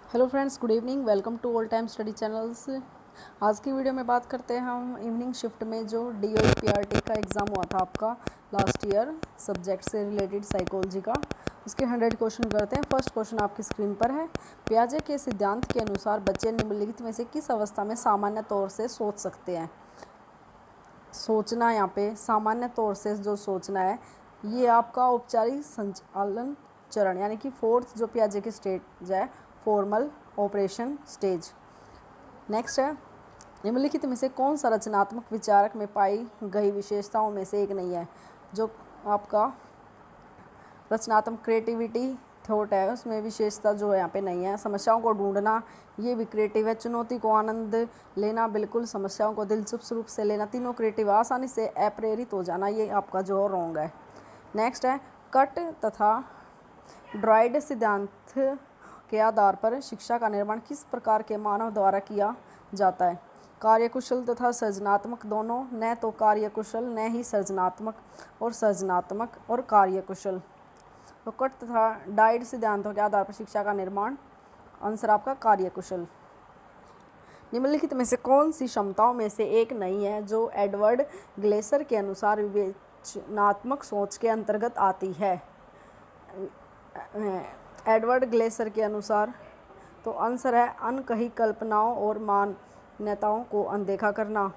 Hello friends, good evening. Welcome to all time study channels. आज की video में बात करते हैं हम इवनिंग शिफ्ट में जो DOE-PRT का एग्ज़ाम हुआ था आपका लास्ट ईयर सब्जेक्ट से रिलेटेड साइकोलॉजी का। उसके 100 क्वेश्चन करते हैं। फर्स्ट क्वेश्चन आपकी स्क्रीन पर है। पियाजे के सिद्धांत के अनुसार बच्चे निम्नलिखित में से किस अवस्था में सामान्य तौर से सोच सकते हैं। सोचना, यहाँ पे सामान्य तौर से जो सोचना है ये आपका औपचारिक संचालन चरण यानी कि फोर्थ जो पियाजे की स्टेज है, फॉर्मल ऑपरेशन स्टेज। नेक्स्ट है, निम्नलिखित में से कौन सा रचनात्मक विचारक में पाई गई विशेषताओं में से एक नहीं है। जो आपका रचनात्मक क्रिएटिविटी थॉट है उसमें विशेषता जो है यहाँ पे नहीं है। समस्याओं को ढूंढना ये भी क्रिएटिव है। चुनौती को आनंद लेना बिल्कुल। समस्याओं को दिलचस्प रूप से लेना तीनों क्रिएटिव। आसानी से अप्रेरित हो जाना ये आपका जो रॉन्ग है। नेक्स्ट है, कट तथा ड्राइड सिद्धांत के आधार पर शिक्षा का निर्माण किस प्रकार के मानव द्वारा किया जाता है। कार्यकुशल तथा सृजनात्मक दोनों, न तो कार्यकुशल न ही सृजनात्मक और सृजनात्मक और कार्यकुशल। तो कट तथा डाइड सिद्धांतों के आधार पर शिक्षा का निर्माण, आंसर आपका कार्यकुशल। निम्नलिखित में से कौन सी क्षमताओं में से एक नहीं है जो एडवर्ड ग्लेसर के अनुसार विवेचनात्मक सोच के अंतर्गत आती है। एडवर्ड ग्लेसर के अनुसार तो आंसर है अनकही कल्पनाओं और मान्यताओं को अनदेखा करना।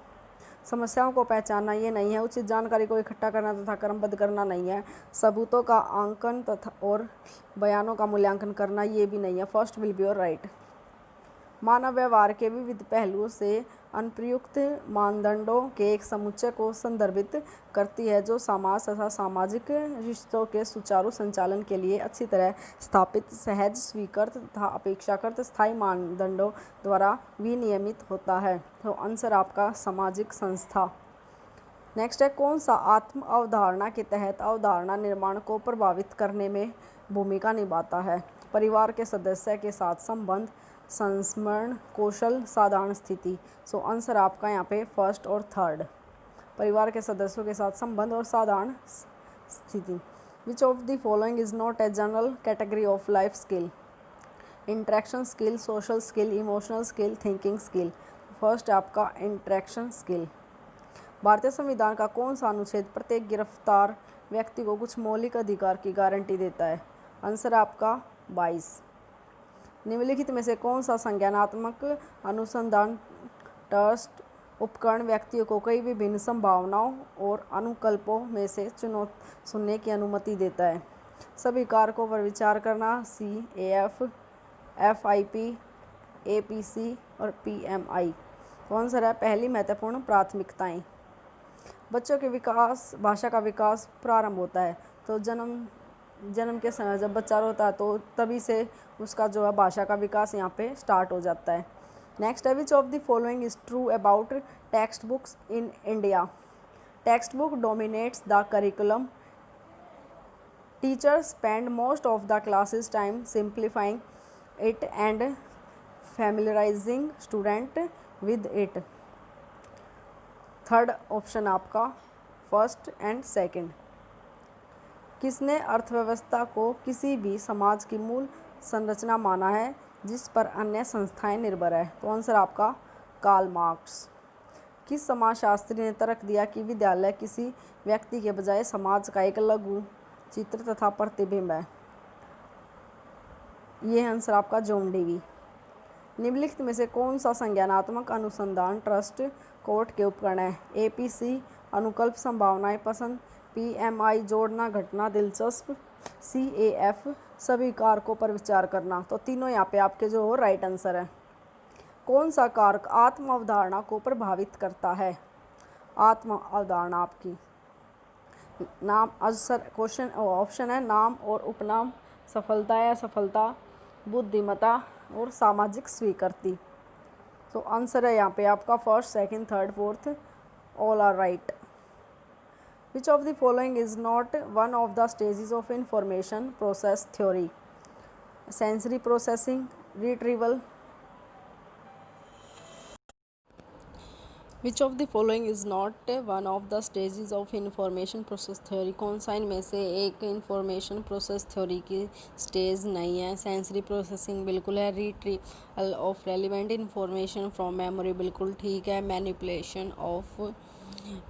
समस्याओं को पहचानना ये नहीं है। उचित जानकारी को इकट्ठा करना तथा क्रमबद्ध करना नहीं है। सबूतों का आंकन तथा और बयानों का मूल्यांकन करना ये भी नहीं है। First will be your right. मानव व्यवहार के विविध पहलुओं से अनुप्रयुक्त मानदंडों के एक समुच्चय को संदर्भित करती है जो समाज तथा सामाजिक रिश्तों के सुचारू संचालन के लिए अच्छी तरह स्थापित, सहज, स्वीकृत तथा अपेक्षाकृत स्थायी मानदंडों द्वारा विनियमित होता है। तो आंसर आपका सामाजिक संस्था। नेक्स्ट है, कौन सा आत्म अवधारणा के तहत अवधारणा निर्माण को प्रभावित करने में भूमिका निभाता है। परिवार के सदस्य के साथ संबंध, संस्मरण कौशल, साधारण स्थिति। सो आंसर आपका यहाँ पे फर्स्ट और थर्ड, परिवार के सदस्यों के साथ संबंध और साधारण स्थिति। विच of the following is not a general category of life skill. Interaction skill, social skill, emotional skill, thinking skill. First आपका इंटरेक्शन स्किल। भारतीय संविधान का कौन सा अनुच्छेद प्रत्येक गिरफ्तार व्यक्ति को कुछ मौलिक अधिकार की गारंटी देता है। आंसर आपका 22। निम्नलिखित में से कौन सा संज्ञानात्मक अनुसंधान ट्रस्ट उपकरण व्यक्तियों को कई विभिन्न संभावनाओं और अनुकल्पों में से चुनने की अनुमति देता है। सभी कारकों पर विचार करना, CAF, FIP, APC और PMI। तो आंसर है पहली महत्वपूर्ण प्राथमिकताएं। बच्चों के विकास, भाषा का विकास प्रारंभ होता है तो जन्म के समय जब बच्चा रोता है तो तभी से उसका जो है भाषा का विकास यहाँ पे स्टार्ट हो जाता है। नेक्स्ट है, which of the following is true about text books in India. Text book dominates the curriculum. Teachers spend most of the classes time simplifying it and familiarising student with it. Third option आपका first and second. किसने अर्थव्यवस्था को किसी भी समाज की मूल संरचना माना है जिस पर अन्य संस्थाएं निर्भर है। तो आंसर आपका कार्ल मार्क्स। किस समाजशास्त्री ने तर्क दिया कि विद्यालय किसी व्यक्ति के बजाय समाज का एक लघु चित्र तथा प्रतिबिंब है। ये आंसर आपका जॉन डेवी। निम्नलिखित में से कौन सा संज्ञानात्मक अनुसंधान ट्रस्ट कोर्ट के उपकरण है। APC अनुकल्प संभावनाएं पसंद, PMI जोड़ना घटना दिलचस्प, CAF सभी कारकों पर विचार करना। तो तीनों यहाँ पे आपके जो राइट आंसर है। कौन सा कारक आत्म अवधारणा को प्रभावित करता है। आत्म अवधारणा आपकी नाम, आंसर क्वेश्चन ऑप्शन है नाम और उपनाम, सफलता या असफलता, बुद्धिमत्ता और सामाजिक स्वीकृति। तो आंसर है यहाँ पे आपका first, second, third, fourth, all are right. Which of the following is not one of the stages of information process theory. Sensory processing, retrieval, which of the following is not one of the stages of information process theory? कौन सा इनमें से एक information process theory की stage नहीं है? Sensory processing बिल्कुल है। Retrieval of relevant information from memory बिल्कुल ठीक है। मैनिपुलेशन ऑफ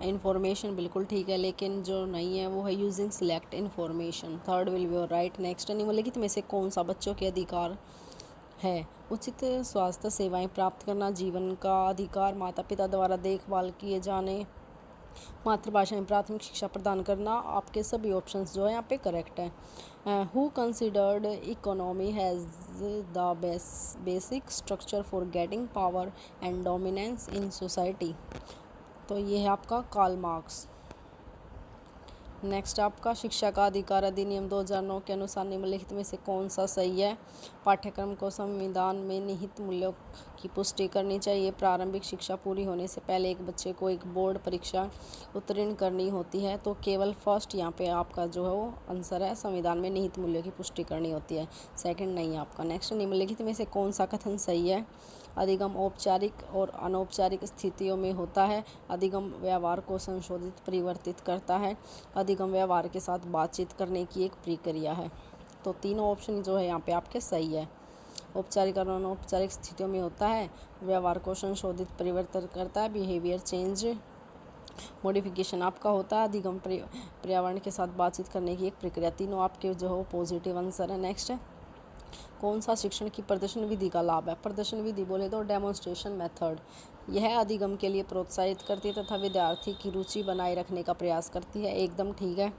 इंफॉर्मेशन बिल्कुल ठीक है, लेकिन जो नहीं है वो है using select information. Third will be your right. Next, निम्नलिखित में से कौन सा बच्चों के अधिकार है? उचित स्वास्थ्य सेवाएं प्राप्त करना, जीवन का अधिकार, माता पिता द्वारा देखभाल किए जाने, मातृभाषा में प्राथमिक शिक्षा प्रदान करना। आपके सभी ऑप्शंस जो है यहाँ पे करेक्ट है। Who considered economy has the basic structure for getting power and dominance in society? तो ये है आपका कार्ल मार्क्स। नेक्स्ट, आपका शिक्षा का अधिकार अधिनियम 2009 के अनुसार निम्नलिखित में से कौन सा सही है? पाठ्यक्रम को संविधान में निहित मूल्यों की पुष्टि करनी चाहिए। प्रारंभिक शिक्षा पूरी होने से पहले एक बच्चे को एक बोर्ड परीक्षा उत्तीर्ण करनी होती है। तो केवल फर्स्ट यहाँ पे आपका जो है वो आंसर है, संविधान में निहित मूल्यों की पुष्टि करनी होती है। सेकंड नहीं है आपका। नेक्स्ट, निम्नलिखित में से कौन सा कथन सही है? अधिगम औपचारिक और अनौपचारिक स्थितियों में होता है। अधिगम व्यवहार को संशोधित परिवर्तित करता है। अधिगम व्यवहार के साथ बातचीत करने की एक प्रक्रिया है। तो तीनों ऑप्शन जो है यहाँ पे आपके सही है। औपचारिक और अनौपचारिक स्थितियों में होता है, व्यवहार को संशोधित परिवर्तित करता है, बिहेवियर चेंज मॉडिफिकेशन आपका होता है। अधिगम पर्यावरण के साथ बातचीत करने की एक प्रक्रिया। तीनों आपके जो है पॉजिटिव आंसर है। नेक्स्ट है, कौन सा शिक्षण की प्रदर्शन विधि का लाभ है? प्रदर्शन विधि बोले तो डेमोन्स्ट्रेशन मेथड। यह अधिगम के लिए प्रोत्साहित करती है तथा विद्यार्थी की रुचि बनाए रखने का प्रयास करती है। एकदम ठीक है।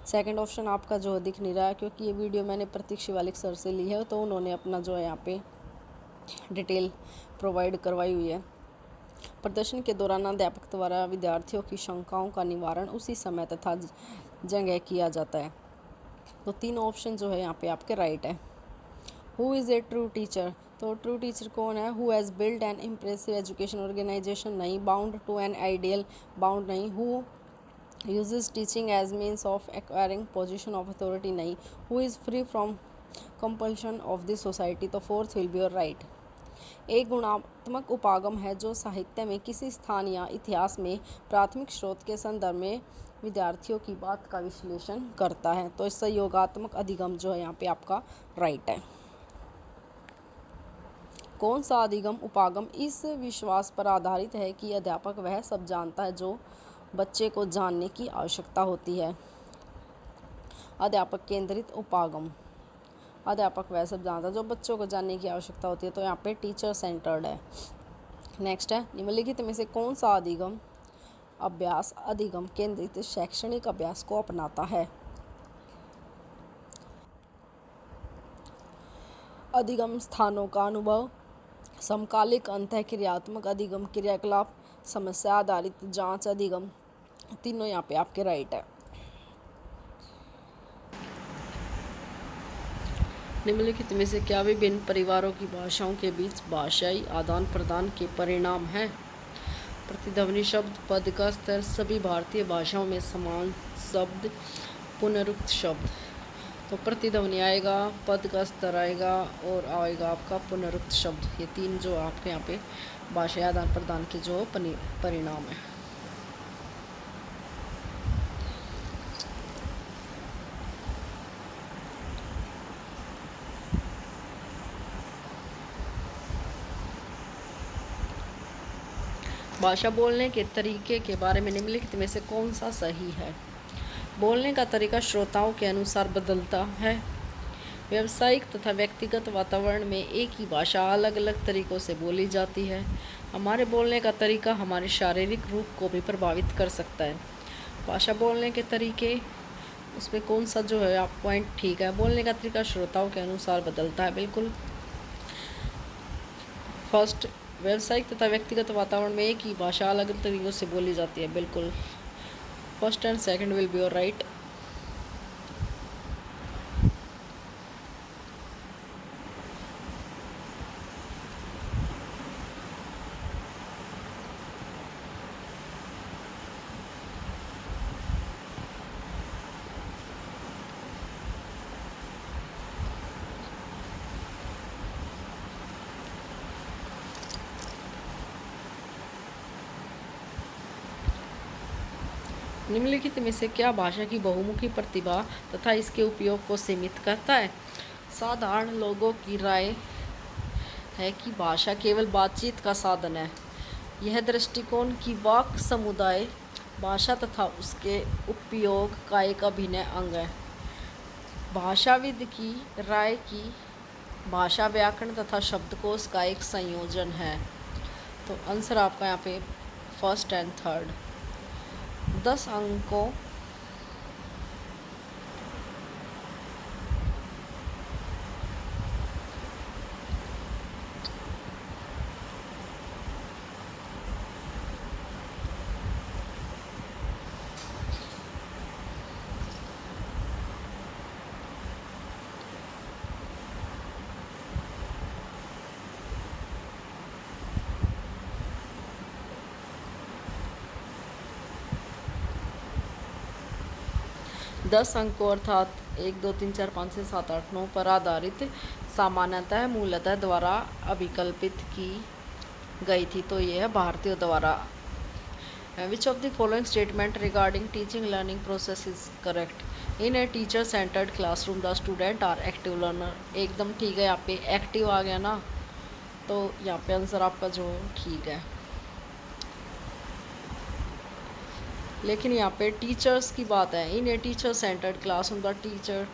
सेकंड ऑप्शन आपका जो दिख नहीं रहा है, क्योंकि ये वीडियो मैंने प्रतीक शिवालिक सर से ली है, तो उन्होंने अपना जो है यहाँ पे डिटेल प्रोवाइड करवाई हुई है। प्रदर्शन के दौरान अध्यापक द्वारा विद्यार्थियों की शंकाओं का निवारण उसी समय तथा जगह किया जाता है। तो तीनों ऑप्शन जो है यहाँ पे आपके राइट है। Who is a true teacher? तो ट्रू टीचर कौन है? Who has build an impressive education organisation नहीं। Bound to an ideal, bound नहीं। Who uses teaching as means of acquiring position of authority नहीं। Who is free from compulsion of the society. तो fourth will be your right. एक गुणात्मक उपागम है जो साहित्य में किसी स्थान या इतिहास में प्राथमिक स्रोत के संदर्भ में विद्यार्थियों की बात का विश्लेषण करता है। तो इससे योगात्मक अधिगम जो है यहाँ पे आपका राइट है। कौन सा अधिगम उपागम इस विश्वास पर आधारित है कि अध्यापक वह सब जानता है जो बच्चे को जानने की आवश्यकता होती है? अध्यापक केंद्रित उपागम। अध्यापक वह सब जानता है जो बच्चों को जानने की आवश्यकता होती है। तो यहाँ पे टीचर सेंटर्ड है। नेक्स्ट है, निम्नलिखित में से कौन सा अधिगम अभ्यास अधिगम केंद्रित शैक्षणिक अभ्यास को अपनाता है? अधिगम स्थानों का अनुभव, समकालिक अंतःक्रियात्मक अधिगम क्रियाकलाप, समस्या आधारित जांच अधिगम। तीनों यहाँ पे आपके राइट है। निम्नलिखित में से क्या विभिन्न परिवारों की भाषाओं के बीच भाषाई आदान प्रदान के परिणाम है? प्रतिध्वनि शब्द, पद का स्तर, सभी भारतीय भाषाओं में समान शब्द, पुनरुक्त शब्द। तो प्रतिध्वनि आएगा, पद का स्तर आएगा और आएगा आपका पुनरुक्त शब्द। ये तीन जो आपके यहाँ पे भाषाई आदान प्रदान के जो परिणाम है। भाषा बोलने के तरीके के बारे में निम्नलिखित में से कौन सा सही है? बोलने का तरीका श्रोताओं के अनुसार बदलता है। व्यावसायिक तथा व्यक्तिगत वातावरण में एक ही भाषा अलग अलग तरीक़ों से बोली जाती है। हमारे बोलने का तरीका हमारे शारीरिक रूप को भी प्रभावित कर सकता है। भाषा बोलने के तरीके, उसमें कौन सा जो है आप पॉइंट ठीक है? बोलने का तरीका श्रोताओं के अनुसार बदलता है, बिल्कुल। फर्स्ट, व्यावसायिक तथा व्यक्तिगत वातावरण में एक ही भाषा अलग अलग तरीक़ों से बोली जाती है, बिल्कुल। First and second will be your right. निम्नलिखित में से क्या भाषा की बहुमुखी प्रतिभा तथा इसके उपयोग को सीमित करता है? साधारण लोगों की राय है कि भाषा केवल बातचीत का साधन है। यह दृष्टिकोण की वाक समुदाय भाषा तथा उसके उपयोग का एक अभिन्न अंग है। भाषाविद की राय की भाषा व्याकरण तथा शब्दकोश का एक संयोजन है। तो आंसर आपका यहाँ पे फर्स्ट एंड थर्ड। 10 अंकों 10 अंकों अर्थात 1 2 3 4 5 6 7 8 9 पर आधारित सामान्यतः मूलतः द्वारा अभिकल्पित की गई थी। तो यह है भारतीयों द्वारा। Which of the following statement regarding teaching learning process is correct? In a teacher centred classroom the student are active learner. एकदम ठीक है, यहाँ पे एक्टिव आ गया ना, तो यहाँ पे आंसर आपका जो ठीक है। लेकिन यहाँ पे टीचर्स की बात है। In a teacher centred classroom the teacher,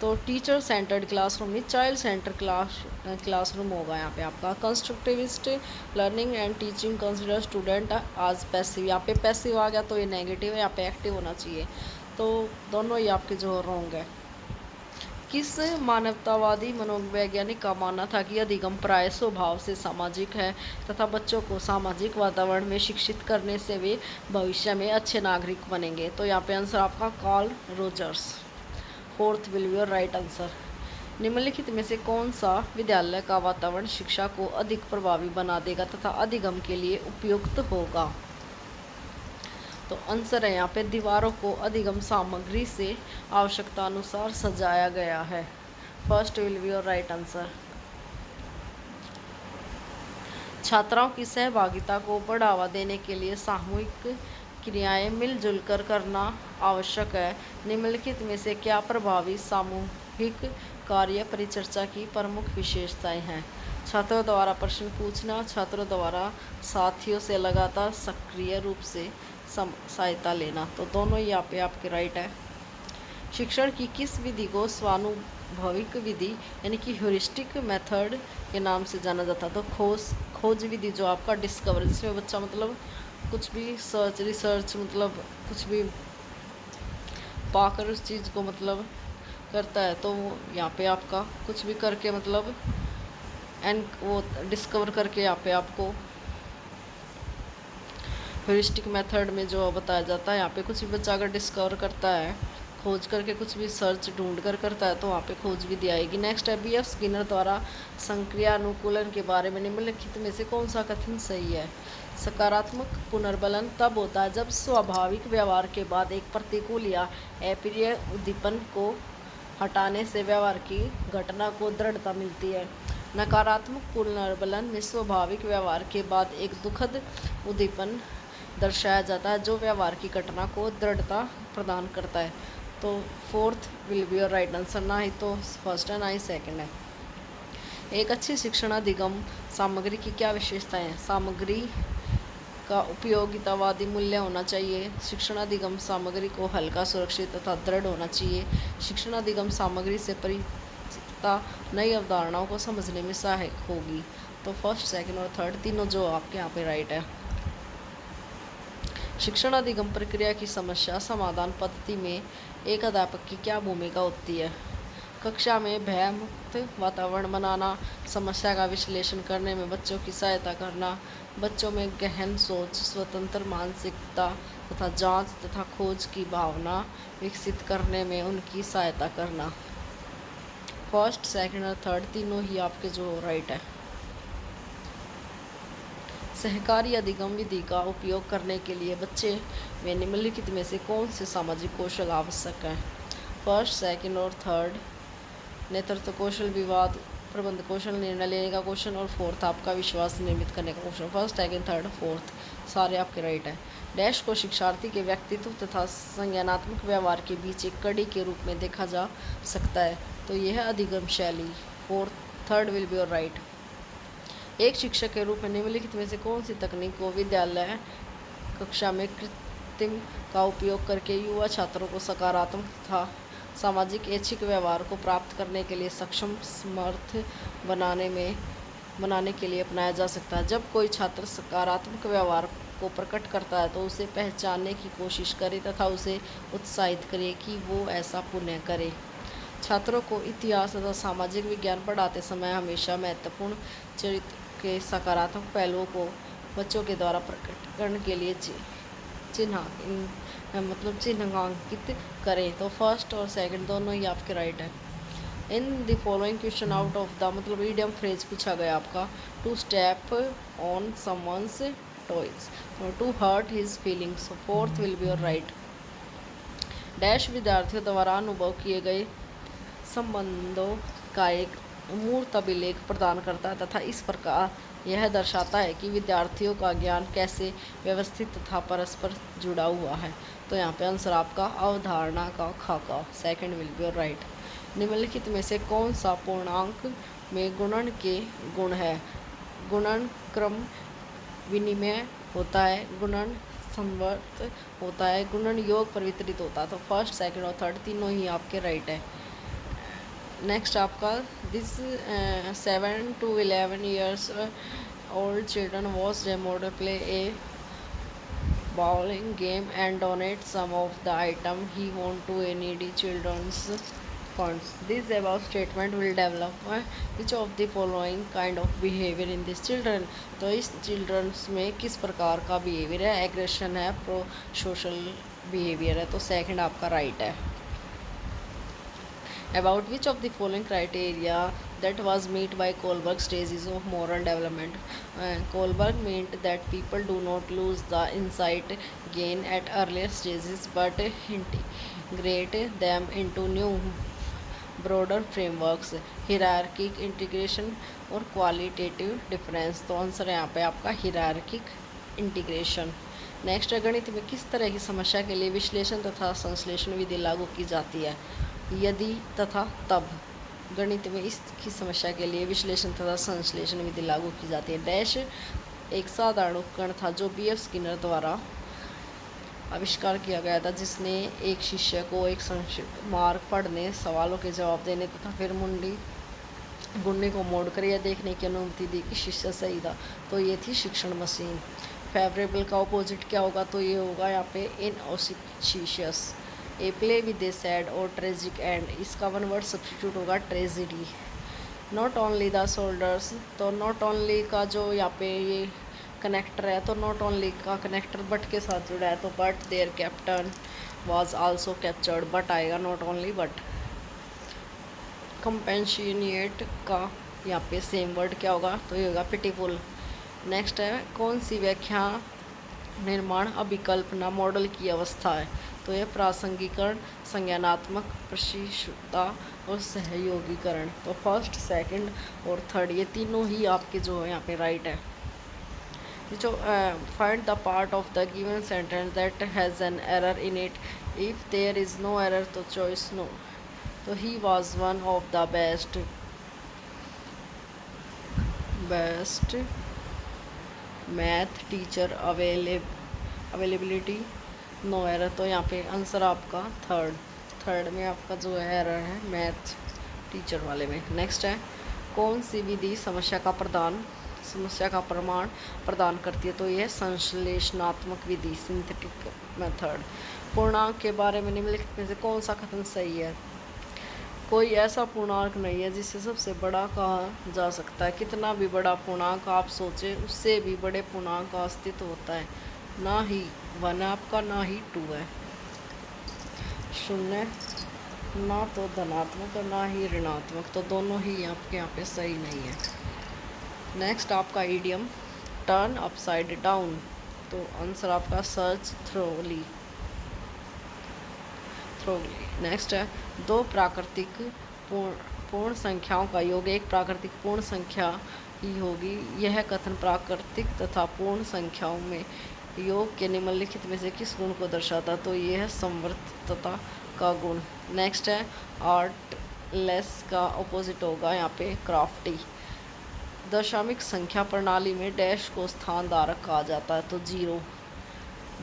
तो टीचर सेंटर्ड क्लासरूम में चाइल्ड सेंटर क्लासरूम होगा यहाँ पे आपका। Constructivist learning and teaching consider student as passive, यहाँ पे पैसिव आ गया तो ये नेगेटिव है, यहाँ पे एक्टिव होना चाहिए। तो दोनों ही आपके जो रॉन्ग है। किस मानवतावादी मनोवैज्ञानिक का मानना था कि अधिगम प्राय स्वभाव से सामाजिक है तथा बच्चों को सामाजिक वातावरण में शिक्षित करने से वे भविष्य में अच्छे नागरिक बनेंगे? तो यहाँ पे आंसर आपका Carl Rogers. Fourth will be your right answer. निम्नलिखित में से कौन सा विद्यालय का वातावरण शिक्षा को अधिक प्रभावी बना देगा तथा अधिगम के लिए उपयुक्त होगा? तो आंसर है यहाँ पे दीवारों को अधिगम सामग्री से आवश्यकता अनुसार सजाया गया है। First will be your right answer. छात्राओं की सहभागिता को बढ़ावा देने के लिए सामूहिक क्रियाएं मिलजुल कर करना आवश्यक है। निम्नलिखित में से क्या प्रभावी सामूहिक कार्य परिचर्चा की प्रमुख विशेषताएं हैं? छात्रों द्वारा प्रश्न पूछना, छात्रों द्वारा साथियों से लगातार सक्रिय रूप से सहायता लेना। तो दोनों ही यहाँ पे आपके राइट है। शिक्षण की किस विधि को स्वानुभविक विधि यानी कि ह्यूरिस्टिक मेथड के नाम से जाना जाता है? तो खोज विधि जो आपका डिस्कवर, जिसमें बच्चा मतलब कुछ भी रिसर्च मतलब कुछ भी पाकर उस चीज़ को मतलब करता है। तो यहाँ पे आपका कुछ भी करके मतलब एंड वो डिस्कवर करके यहाँ पे आपको ह्यूरिस्टिक मेथड में जो बताया जाता है, यहाँ पे कुछ भी बच्चा अगर डिस्कवर करता है, खोज करके कुछ भी सर्च ढूंढ कर करता है, तो वहाँ पे खोज विधि आएगी। नेक्स्ट है B.F. स्किनर द्वारा संक्रियानुकूलन के बारे में निम्नलिखित में से कौन सा कथन सही है? सकारात्मक पुनर्बलन तब होता है जब स्वाभाविक व्यवहार के बाद एक प्रतिकूल या अप्रिय उद्दीपन को हटाने से व्यवहार की घटना को दृढ़ता मिलती है। नकारात्मक पुनर्बलन में स्वाभाविक व्यवहार के बाद एक दुखद उद्दीपन दर्शाया जाता है जो व्यवहार की घटना को दृढ़ता प्रदान करता है। तो fourth will be your right answer. ना ही तो फर्स्ट है ना ही सेकंड है। एक अच्छी शिक्षण अधिगम सामग्री की क्या विशेषताएं हैं? सामग्री का उपयोगितावादी मूल्य होना चाहिए। शिक्षण अधिगम सामग्री को हल्का, सुरक्षित तथा दृढ़ होना चाहिए। शिक्षण अधिगम सामग्री से परिचितता नई अवधारणाओं को समझने में सहायक होगी। तो फर्स्ट, सेकंड और थर्ड तीनों जो आपके यहाँ पे राइट है। शिक्षण अधिगम प्रक्रिया की समस्या समाधान पद्धति में एक अध्यापक की क्या भूमिका होती है? कक्षा में भयमुक्त वातावरण बनाना, समस्या का विश्लेषण करने में बच्चों की सहायता करना, बच्चों में गहन सोच, स्वतंत्र मानसिकता तथा जांच तथा खोज की भावना विकसित करने में उनकी सहायता करना। फर्स्ट, सेकंड और थर्ड तीनों ही आपके जो राइट है। सहकारी अधिगम विधि का उपयोग करने के लिए बच्चे में निम्नलिखित में से कौन से सामाजिक कौशल आवश्यक हैं? फर्स्ट, सेकंड और थर्ड। नेतृत्व कौशल, विवाद प्रबंध कौशल, निर्णय लेने का क्वेश्चन, और फोर्थ आपका विश्वास निर्मित करने का question. First, second, third, fourth सारे आपके राइट है। डैश को शिक्षार्थी के व्यक्तित्व तथा संज्ञानात्मक व्यवहार के बीच एक कड़ी के रूप में देखा जा सकता है, तो यह अधिगम शैली। Fourth, third will be your right. एक शिक्षक के रूप में निम्नलिखित में से कौन सी तकनीक को विद्यालय कक्षा में कृत्रिम का उपयोग करके युवा छात्रों को सकारात्मक तथा सामाजिक ऐच्छिक व्यवहार को प्राप्त करने के लिए सक्षम समर्थ बनाने के लिए अपनाया जा सकता है। जब कोई छात्र सकारात्मक व्यवहार को प्रकट करता है तो उसे पहचानने की कोशिश करें तथा उसे उत्साहित करें कि वो ऐसा पुनः करे। छात्रों को इतिहास तथा सामाजिक विज्ञान पढ़ाते समय हमेशा महत्वपूर्ण चरित्र के सकारात्मक पहलुओं को बच्चों के द्वारा प्रकटीकरण के लिए चिन्हांकित करें। तो फर्स्ट और सेकंड दोनों ही आपके राइट है। In the following question out of the मतलब ईडियम फ्रेज पूछा गया आपका, to step on someone's toys, to hurt his feelings. Fourth will be your right. Dash विद्यार्थियों द्वारा अनुभव किए गए संबंधों का एक मूर्त अभिलेख प्रदान करता है तथा इस प्रकार यह दर्शाता है कि विद्यार्थियों का ज्ञान कैसे व्यवस्थित तथा परस्पर जुड़ा हुआ है। तो यहाँ पे आंसर आपका अवधारणा का खाका, second will be your right. निम्नलिखित में से कौन सा पूर्णांक में गुणन के गुण है? गुणन क्रम विनिमय होता है, गुणन संवर्त होता है, गुणन योग पर वितरित होता है। तो फर्स्ट, सेकंड और थर्ड तीनों ही आपके राइट है। नेक्स्ट आपका this 7 to 11 years old children watch their mother play a bowling game and donate some of the item he won to a needy children's funds. This above statement will develop which of the following kind of behavior in these children. तो इस children's में किस प्रकार का behaviour है? Aggression है, pro social behaviour है। तो सेकंड आपका राइट है। About which of the following criteria that was met by Kohlberg stages of moral development? Kohlberg meant that people do not lose the insight gained at earlier stages but integrate them into new broader frameworks, hierarchic integration और qualitative difference। तो answer है यहाँ पे आपका hierarchic integration। Next है, गणित में किस तरह की समस्या के लिए विश्लेषण तथा संश्लेषण विधि लागू की जाती है? यदि तथा तब। गणित में इसकी समस्या के लिए विश्लेषण तथा संश्लेषण विधि लागू की जाती है। डैश एक साधारण उपकरण था जो BF स्किनर द्वारा आविष्कार किया गया था, जिसने एक शिष्य को एक संक्षिप्त मार्ग पढ़ने, सवालों के जवाब देने तथा फिर मुंडी गुणने को मोड़कर यह देखने की अनुमति दी कि शिष्य सही था। तो ये थी शिक्षण मशीन। फेवरेबल का अपोजिट क्या होगा? तो ये होगा यहाँ पे inauspicious. A play with A sad और ट्रेजिक एंड, इसका वन वर्ड सब्स्टिट्यूट होगा tragedy. Not only the shoulders, तो नॉट ओनली का जो यहाँ पे ये कनेक्टर है, तो नॉट ओनली का कनेक्टर बट के साथ जुड़ा है, तो but there captain was also captured, but आएगा, नॉट ओनली बट। कंपेंशियनिएट का यहाँ पे सेम वर्ड क्या होगा? तो ये होगा पिटीफुल। नेक्स्ट है, कौन सी व्याख्या निर्माण अभिकल्पना मॉडल की अवस्था है? तो यह प्रासंगिकरण, संज्ञानात्मक प्रशिक्षुता और सहयोगीकरण। तो फर्स्ट, सेकंड और थर्ड ये तीनों ही आपके जो है यहाँ पे राइट है। जो find the part of the given sentence that has an error in it, if there is no error तो चॉइस नो। तो he was one of the best math teacher availability, no error. तो यहाँ पे answer आपका third में आपका जो है एरर है मैथ टीचर वाले में। नेक्स्ट है, कौन सी विधि समस्या का प्रमाण प्रदान करती है? तो यह संश्लेषणात्मक विधि, सिंथेटिक मेथड। पूर्णांक के बारे में निम्नलिखित में से कौन सा कथन सही है? कोई ऐसा पूर्णांक नहीं है जिसे सबसे बड़ा कहा जा सकता है। कितना भी बड़ा पूर्णांक आप सोचें, उससे भी बड़े पूर्णांक का अस्तित्व होता है। ना ही 1 आपका, ना ही 2 है। शून्य ना तो धनात्मक और ना ही ऋणात्मक, तो दोनों ही आपके यहाँ पे सही नहीं है। नेक्स्ट आपका ईडियम टर्न अपसाइड डाउन, तो आंसर आपका सर्च थ्रोली। नेक्स्ट है, दो प्राकृतिक पूर्ण संख्याओं का योग एक प्राकृतिक पूर्ण संख्या ही होगी। यह कथन प्राकृतिक तथा पूर्ण संख्याओं में योग के निम्नलिखित में से किस गुण को दर्शाता? तो यह संवर्तता का गुण। नेक्स्ट है आर्टलेस का ऑपोजिट होगा यहाँ पे क्राफ्टी। दशमिक संख्या प्रणाली में डैश को स्थान धारक कहा जाता है, तो 0।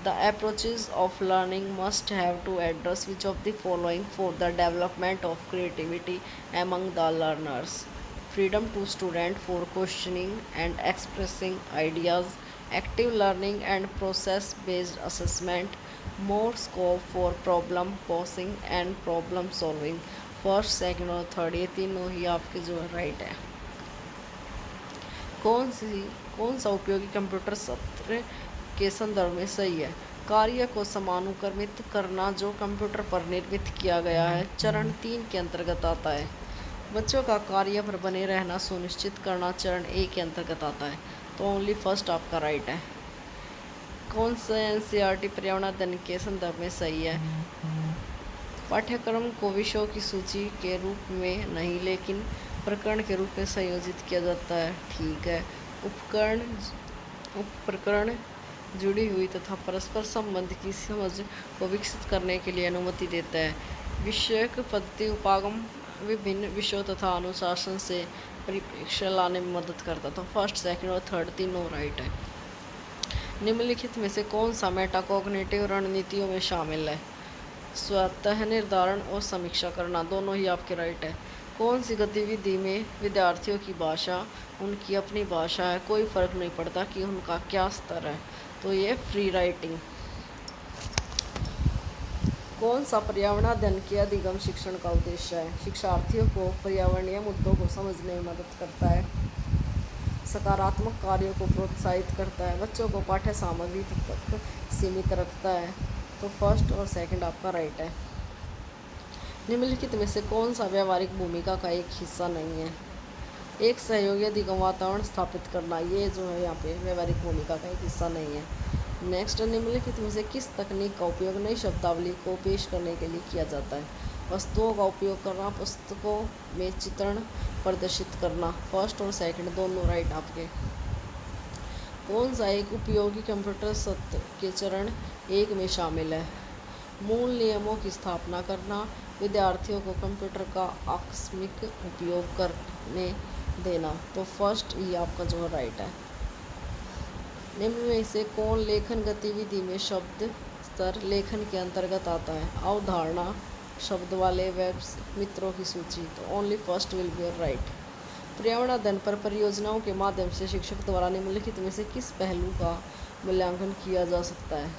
The approaches of learning must have to address which of the following for the development of creativity among the learners: freedom to student for questioning and expressing ideas, active learning and process based assessment, more scope for problem posing and problem solving। First, second और third ये तीनों ही आपके जो है right है। कौन सा उपयोगी कंप्यूटर सत्र के संदर्भ में सही है? कार्य को समानुक्रमित करना जो कंप्यूटर पर निर्मित किया गया है चरण 3 के अंतर्गत आता है। बच्चों का कार्य पर बने रहना सुनिश्चित करना चरण 1 के अंतर्गत आता है, तो ओनली फर्स्ट आपका राइट है। कौन सा एनसीईआरटी पर्यावरण अध्ययन के संदर्भ में सही है? पाठ्यक्रम को विषयों की सूची के रूप में नहीं लेकिन प्रकरण के रूप में संयोजित किया जाता है, ठीक है। उपप्रकरण जुड़ी हुई तथा परस्पर संबंध की समझ को विकसित करने के लिए अनुमति देता है। विषयक पद्धति उपागम विभिन्न विषयों तथा अनुशासन से परिप्रेक्ष्य लाने में मदद करता, तो फर्स्ट, सेकंड और थर्ड तीनों राइट है। निम्नलिखित में से कौन सा मेटाकॉग्निटिव रणनीतियों में शामिल है? स्वतः निर्धारण और समीक्षा करना, दोनों ही आपके राइट है। कौन सी गतिविधि में विद्यार्थियों की भाषा उनकी अपनी भाषा है, कोई फर्क नहीं पड़ता कि उनका क्या स्तर है, तो ये फ्री राइटिंग। कौन सा पर्यावरण अध्ययन के अधिगम शिक्षण का उद्देश्य है? शिक्षार्थियों को पर्यावरणीय मुद्दों को समझने में मदद करता है, सकारात्मक कार्यों को प्रोत्साहित करता है, बच्चों को पाठ्य सामग्री तक सीमित रखता है, तो फर्स्ट और सेकंड आपका राइट है। निम्नलिखित में से कौन सा व्यावहारिक भूमिका का एक हिस्सा नहीं है? एक सहयोगी अधिगम वातावरण स्थापित करना, ये जो है यहाँ पे व्यावहारिक भूमिका का एक हिस्सा नहीं है। नेक्स्ट, निम्नलिखित में से किस तकनीक का उपयोग नई शब्दावली को पेश करने के लिए किया जाता है? वस्तुओं का उपयोग करना, पुस्तकों में चित्रण प्रदर्शित करना, फर्स्ट और सेकंड दोनों राइट आपके। कौन सा एक उपयोगी कंप्यूटर सत्र के चरण 1 में शामिल है? मूल नियमों की स्थापना करना, विद्यार्थियों को कंप्यूटर का आकस्मिक उपयोग करने देना, तो फर्स्ट ही आपका जो राइट है। निम्न में से कौन लेखन गतिविधि में शब्द स्तर लेखन के अंतर्गत आता है? अवधारणा, शब्द वाले वेब मित्रों की सूची, तो only first will be right. पर्यावरण अध्ययन पर परियोजनाओं के माध्यम से शिक्षक द्वारा निम्नलिखित में से किस पहलू का मूल्यांकन किया जा सकता है?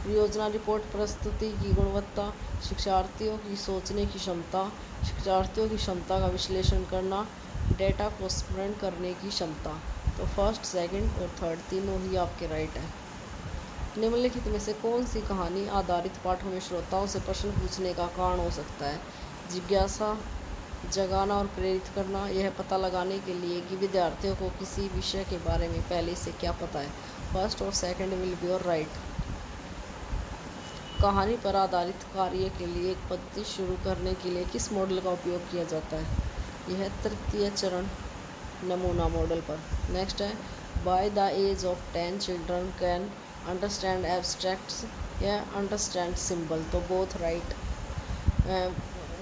परियोजना रिपोर्ट प्रस्तुति की गुणवत्ता, शिक्षार्थियों की सोचने की क्षमता, शिक्षार्थियों की क्षमता का विश्लेषण करना, डेटा को स्मरण करने की क्षमता, तो फर्स्ट, सेकंड और थर्ड तीनों ही आपके राइट है। निम्नलिखित में से कौन सी कहानी आधारित पाठों में श्रोताओं से प्रश्न पूछने का कारण हो सकता है? जिज्ञासा जगाना और प्रेरित करना, यह पता लगाने के लिए कि विद्यार्थियों को किसी विषय के बारे में पहले से क्या पता है, फर्स्ट और second will be your right. कहानी पर आधारित कार्य के लिए एक पद्धति शुरू करने के लिए किस मॉडल का उपयोग किया जाता है? यह तृतीय चरण नमूना मॉडल पर। नेक्स्ट है, by the age of 10 children can understand abstracts या अंडरस्टैंड सिंबल, तो both right.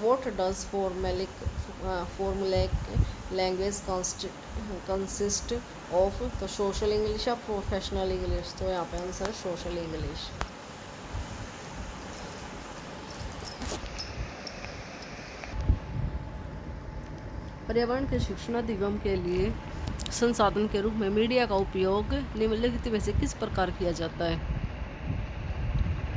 What does formulaic language consist of, तो सोशल इंग्लिश या प्रोफेशनल इंग्लिश, तो यहाँ पे आंसर सोशल इंग्लिश। पर्यावरण के शिक्षण अधिगम के लिए संसाधन के रूप में मीडिया का उपयोग निम्नलिखित में से किस प्रकार किया जाता है?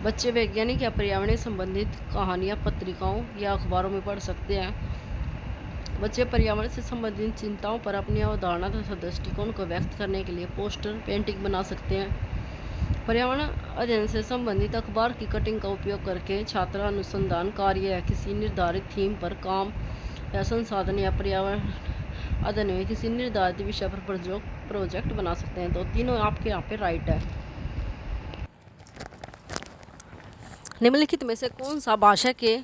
बच्चे वैज्ञानिक या पर्यावरण संबंधित कहानियाँ पत्रिकाओं या अखबारों में पढ़ सकते हैं। बच्चे पर्यावरण से संबंधित चिंताओं पर अपनी अवधारणा तथा दृष्टिकोण को व्यक्त करने के लिए पोस्टर, पेंटिंग बना सकते हैं। पर्यावरण अध्ययन से संबंधित अखबार की कटिंग का उपयोग करके छात्र अनुसंधान कार्य या किसी निर्धारित थीम पर काम या संसाधन या पर्यावरण अध्ययन में किसी निर्धारित विषय पर प्रोजेक्ट बना सकते हैं, तो तीनों आपके यहाँ पे राइट है। निम्नलिखित में से कौन सा भाषा के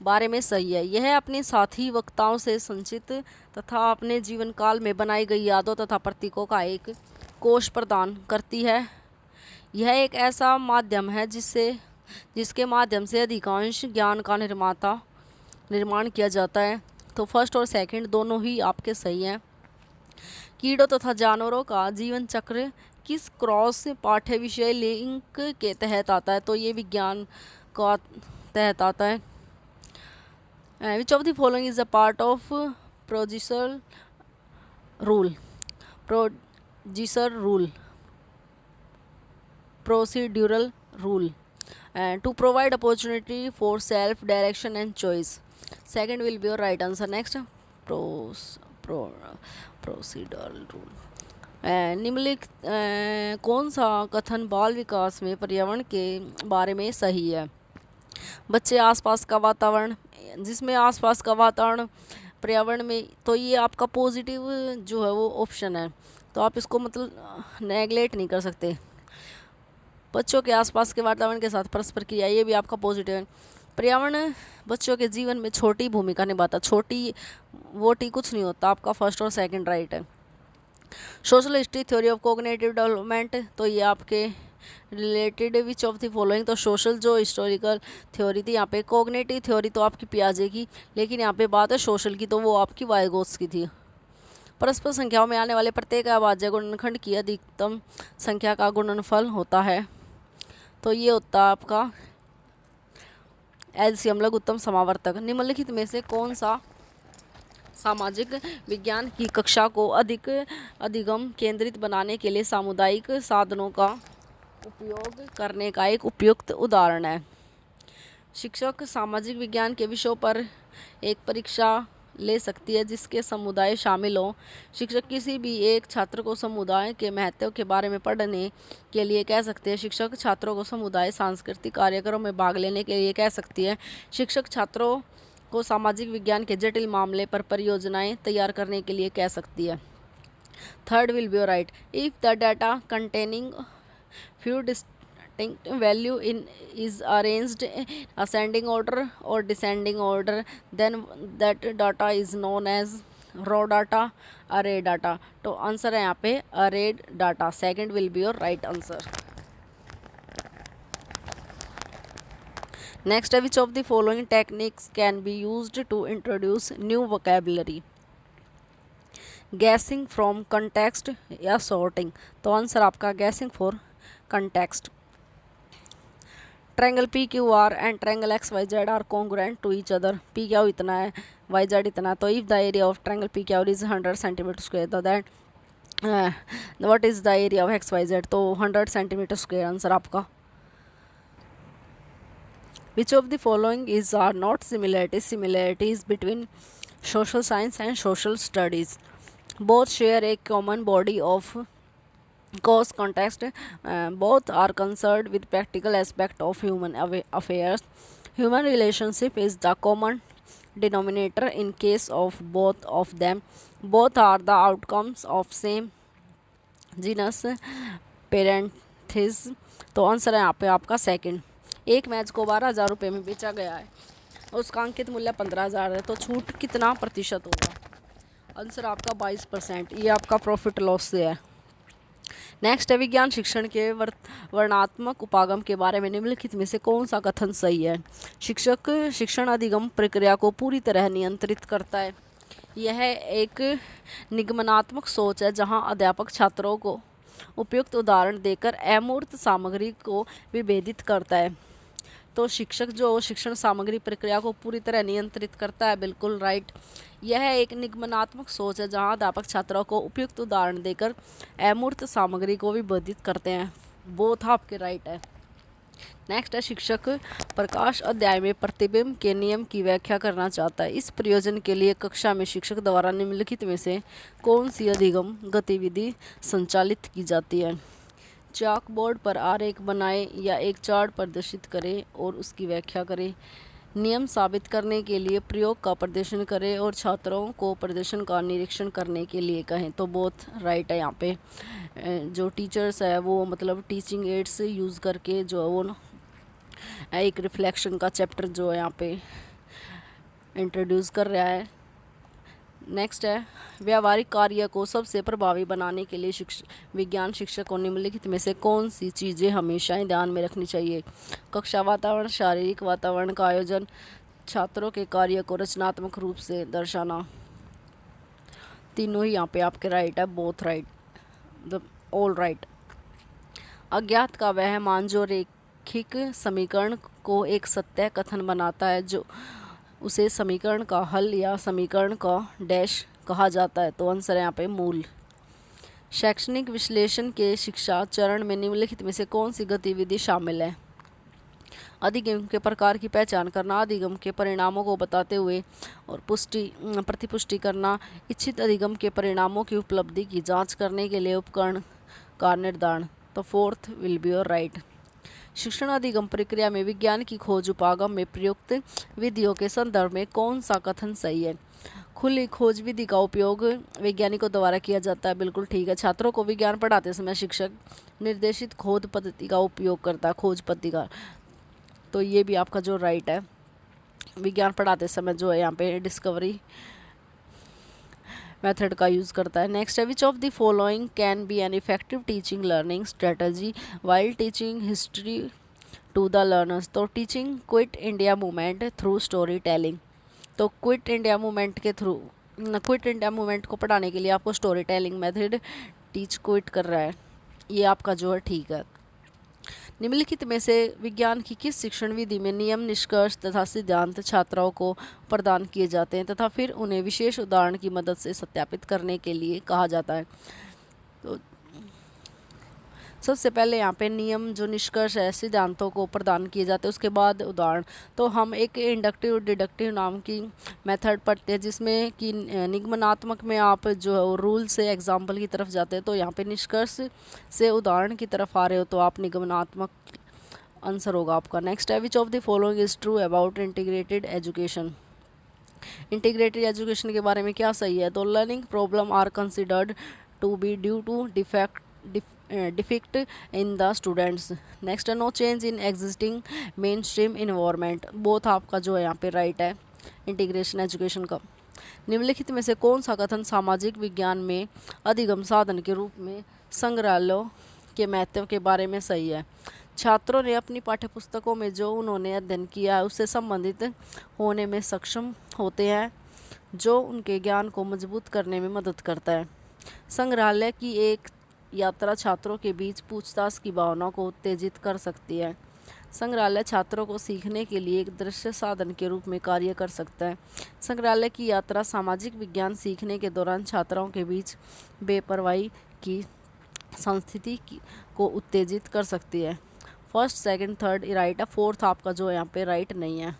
बारे में सही है। यह अपने साथी वक्ताओं से संचित तथा अपने जीवन काल में बनाई गई यादों तथा प्रतीकों का एक कोश प्रदान करती है। यह एक ऐसा माध्यम है जिसके माध्यम से अधिकांश ज्ञान का निर्माण किया जाता है। तो फर्स्ट और सेकंड दोनों ही आपके सही हैं। कीड़ों तथा जानवरों का जीवन चक्र किस क्रॉस पाठ्य विषय लिंक के तहत आता है? तो ये विज्ञान का तहत आता है। Which of the following is a part of procedural rule procedural rule and to provide opportunity for self direction and choice. Second will be your right answer. Next, procedural rule. निम्नलिखित कौन सा कथन बाल विकास में पर्यावरण के बारे में सही है? बच्चे आसपास का वातावरण, जिसमें आसपास का वातावरण पर्यावरण में, तो ये आपका पॉजिटिव जो है वो ऑप्शन है, तो आप इसको मतलब नेगलेक्ट नहीं कर सकते। बच्चों के आसपास के वातावरण के साथ परस्पर क्रिया, ये भी आपका पॉजिटिव है। पर्यावरण बच्चों के जीवन में छोटी भूमिका निभाता, छोटी वोटी कुछ नहीं होता, आपका फर्स्ट और सेकंड राइट है। Social history theory of cognitive development, तो ये आपके related which of the following, तो सोशल जो हिस्टोरिकल थ्योरी थी, यहाँ पे कोग्निटिव थ्योरी तो आपकी पियाजे की, लेकिन यहाँ पे बात है सोशल की, तो वो आपकी वाइगोत्स की थी। परस्पर संख्याओं में आने वाले प्रत्येक अभाज्य गुणनखंड की अधिकतम संख्या का गुणनफल होता है, तो ये होता है आपका एलसीएम लघुत्तम समावर्तक। निम्नलिखित में से कौन सा सामाजिक विज्ञान की कक्षा को अधिगम केंद्रित बनाने के लिए सामुदायिक साधनों का उपयोग करने का एक उपयुक्त उदाहरण है? शिक्षक सामाजिक विज्ञान के विषयों पर एक परीक्षा ले सकती है जिसके समुदाय शामिल हो। शिक्षक किसी भी एक छात्र को समुदाय के महत्व के बारे में पढ़ने के लिए कह सकते हैं। शिक्षक छात्रों को समुदाय सांस्कृतिक कार्यक्रम में भाग लेने के लिए कह सकती है। शिक्षक छात्रों को सामाजिक विज्ञान के जटिल मामले पर परियोजनाएं तैयार करने के लिए कह सकती है। Third will be right. If the data containing few distinct value in is arranged in ascending order or descending order, then that data is known as raw data, array data. तो आंसर है यहाँ पे arrayed data. Second will be your right answer. Next, which of the following techniques can be used to introduce new vocabulary? Guessing from context या sorting, तो answer आपका guessing for context. Triangle PQR and triangle XYZ are congruent to each other. PQ इतना है, YZ इतना, तो if the area of triangle PQR is 100 centimeter square, तो that what is the area of XYZ? तो 100 centimeter square answer आपका। Which of the following is are not similarities between social science and social studies? Both share a common body of cause context, both are concerned with practical aspect of human affairs. Human relationship is the common denominator in case of both of them. Both are the outcomes of same genus parenthesis, तो answer है यहाँ पे आपका second. एक match को 12,000 रुपये में बेचा गया है, उसका अंकित मूल्य 15,000 है, तो छूट कितना प्रतिशत होगा? आंसर आपका 22%। ये आपका प्रॉफिट लॉस से है। नेक्स्ट है विज्ञान शिक्षण के वर्णनात्मक उपागम के बारे में निम्नलिखित में से कौन सा कथन सही है? शिक्षक शिक्षण अधिगम प्रक्रिया को पूरी तरह नियंत्रित करता है। यह एक निगमनात्मक सोच है जहां अध्यापक छात्रों को उपयुक्त उदाहरण देकर अमूर्त सामग्री को विभेदित करता है। तो शिक्षक जो शिक्षण सामग्री प्रक्रिया को पूरी तरह नियंत्रित करता है, बिल्कुल राइट। यह एक निगमनात्मक सोच है जहां अध्यापक छात्रों को उपयुक्त उदाहरण देकर अमूर्त सामग्री को विभेदित करते हैं। बोथ आपके राइट है। नेक्स्ट है शिक्षक प्रकाश अध्याय में प्रतिबिंब के नियम की व्याख्या करना चाहता है। इस प्रयोजन के लिए कक्षा में शिक्षक द्वारा निम्नलिखित में से कौन सी अधिगम गतिविधि संचालित की जाती है? चाक बोर्ड पर आरेख बनाएं या एक चार्ट प्रदर्शित करें और उसकी व्याख्या करें। नियम साबित करने के लिए प्रयोग का प्रदर्शन करें और छात्रों को प्रदर्शन का निरीक्षण करने के लिए कहें। तो बोथ राइट है। यहाँ पे जो टीचर्स है वो मतलब टीचिंग एड्स यूज़ करके जो है वो एक रिफ्लेक्शन का चैप्टर जो है यहाँ पे इंट्रोड्यूस कर रहा है। नेक्स्ट है, व्यावहारिक कार्य को सबसे प्रभावी बनाने के लिए विज्ञान शिक्षक को निम्नलिखित में से कौन सी चीज़ें हमेशा ही ध्यान में रखनी चाहिए? कक्षा वातावरण, शारीरिक वातावरण का आयोजन, छात्रों के कार्य को रचनात्मक रूप से दर्शाना। तीनों ही यहाँ पे आपके राइट है, both right, the all right. अज्ञात का वह मान जो रैखिक समीकरण को एक सत्य कथन बनाता है, जो उसे समीकरण का हल या समीकरण का डैश कहा जाता है। तो आंसर है यहाँ पे मूल। शैक्षणिक विश्लेषण के शिक्षा चरण में निम्नलिखित में से कौन सी गतिविधि शामिल है? अधिगम के प्रकार की पहचान करना, अधिगम के परिणामों को बताते हुए और प्रतिपुष्टि करना, इच्छित अधिगम के परिणामों की उपलब्धि की जांच करने के लिए उपकरण का निर्धारण। तो fourth will be your right. शिक्षण अधिगम प्रक्रिया में विज्ञान की खोज उपागम में प्रयुक्त विधियों के संदर्भ में कौन सा कथन सही है? खुली खोज विधि का उपयोग वैज्ञानिकों द्वारा किया जाता है, बिल्कुल ठीक है। छात्रों को विज्ञान पढ़ाते समय शिक्षक निर्देशित खोज पद्धति का उपयोग करता है, खोज पद्धति का। तो ये भी आपका जो राइट है, विज्ञान पढ़ाते समय जो है यहाँ पे डिस्कवरी मेथड का यूज़ करता है। नेक्स्ट है, which of the following can be an effective teaching learning strategy while teaching history to the learners? तो teaching quit India movement through story telling. तो क्विट इंडिया मूवमेंट को पढ़ाने के लिए आपको story telling method teach quit कर रहा है, ये आपका जो है ठीक है। निम्नलिखित में से विज्ञान की किस शिक्षण विधि में नियम, निष्कर्ष तथा सिद्धांत छात्रों को प्रदान किए जाते हैं तथा फिर उन्हें विशेष उदाहरण की मदद से सत्यापित करने के लिए कहा जाता है? तो सबसे पहले यहाँ पे नियम, जो निष्कर्ष है, सिद्धांतों को प्रदान किए जाते हैं, उसके बाद उदाहरण। तो हम एक इंडक्टिव डिडक्टिव नाम की मेथड पढ़ते हैं, जिसमें कि निगमनात्मक में आप जो है रूल से एग्जाम्पल की तरफ जाते हैं। तो यहाँ पे निष्कर्ष से उदाहरण की तरफ आ रहे हो तो आप निगमनात्मक आंसर होगा आपका। नेक्स्ट है, which of the following is true about integrated education? Integrated education के बारे में क्या सही है? तो learning problem are considered to be due to defect in the students. Next, no change in existing main stream environment. Both आपका जो है यहाँ पे राइट है इंटीग्रेशन एजुकेशन का। निम्नलिखित में से कौन सा कथन सामाजिक विज्ञान में अधिगम साधन के रूप में संग्रहालयों के महत्व के बारे में सही है? छात्रों ने अपनी पाठ्यपुस्तकों में जो उन्होंने अध्ययन किया है उससे संबंधित होने में सक्षम होते हैं, जो उनके ज्ञान को मजबूत करने में मदद करता है। संग्रहालय की एक यात्रा छात्रों के बीच पूछताछ की भावना को उत्तेजित कर सकती है। संग्रहालय छात्रों को सीखने के लिए एक दृश्य साधन के रूप में कार्य कर सकता है। संग्रहालय की यात्रा सामाजिक विज्ञान सीखने के दौरान छात्रों के बीच बेपरवाही की संस्थिति को उत्तेजित कर सकती है। फर्स्ट, सेकंड, थर्ड राइट है, फोर्थ आपका जो यहाँ पे राइट नहीं है।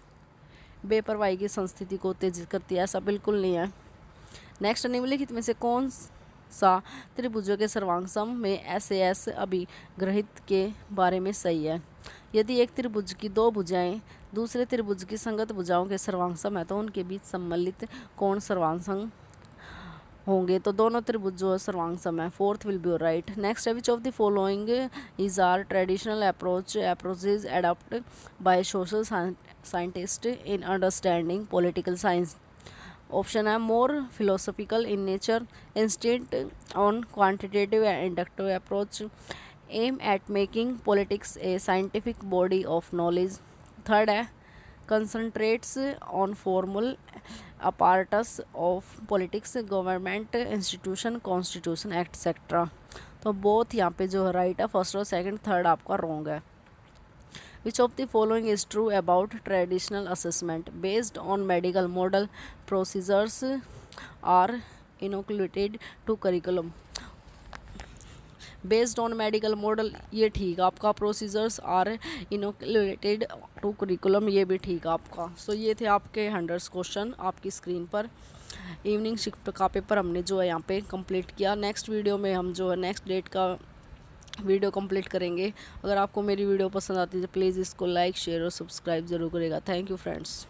बेपरवाही की संस्थिति को उत्तेजित करती है, ऐसा बिल्कुल नहीं है। नेक्स्ट, निम्नलिखित में से कौन सा त्रिभुजों के सर्वांग में SAS अभिग्रहित के बारे में सही है? यदि एक त्रिभुज की दो भुजाएं दूसरे त्रिभुज की संगत भुजाओं के सर्वांग है तो उनके बीच सम्मिलित कोण सर्वांग होंगे। तो दोनों त्रिभुज जो सर्वांग है। Fourth will be right. Next, which of the following is are traditional approaches adopt by social scientist in understanding political science? Option है, more philosophical in nature, instant on quantitative and inductive approach, aim at making politics a scientific body of knowledge. Third है, concentrates on formal apparatus of politics, government institution, constitution, etcetera. तो both यहाँ पे जो है right है, first और second, third आपका wrong है। Which of the following is true about traditional assessment? Based on medical model, procedures are inoculated to curriculum. Based on medical model, ये ठीक आपका। Procedures are inoculated to curriculum, ये भी ठीक आपका। सो ये थे आपके 100 क्वेश्चन आपकी स्क्रीन पर। इवनिंग शिफ्ट का पेपर हमने जो है यहाँ पे कंप्लीट किया। नेक्स्ट वीडियो में हम जो है नेक्स्ट डेट का वीडियो कंप्लीट करेंगे। अगर आपको मेरी वीडियो पसंद आती है तो प्लीज़ इसको लाइक, शेयर और सब्सक्राइब ज़रूर करेगा। Thank you friends.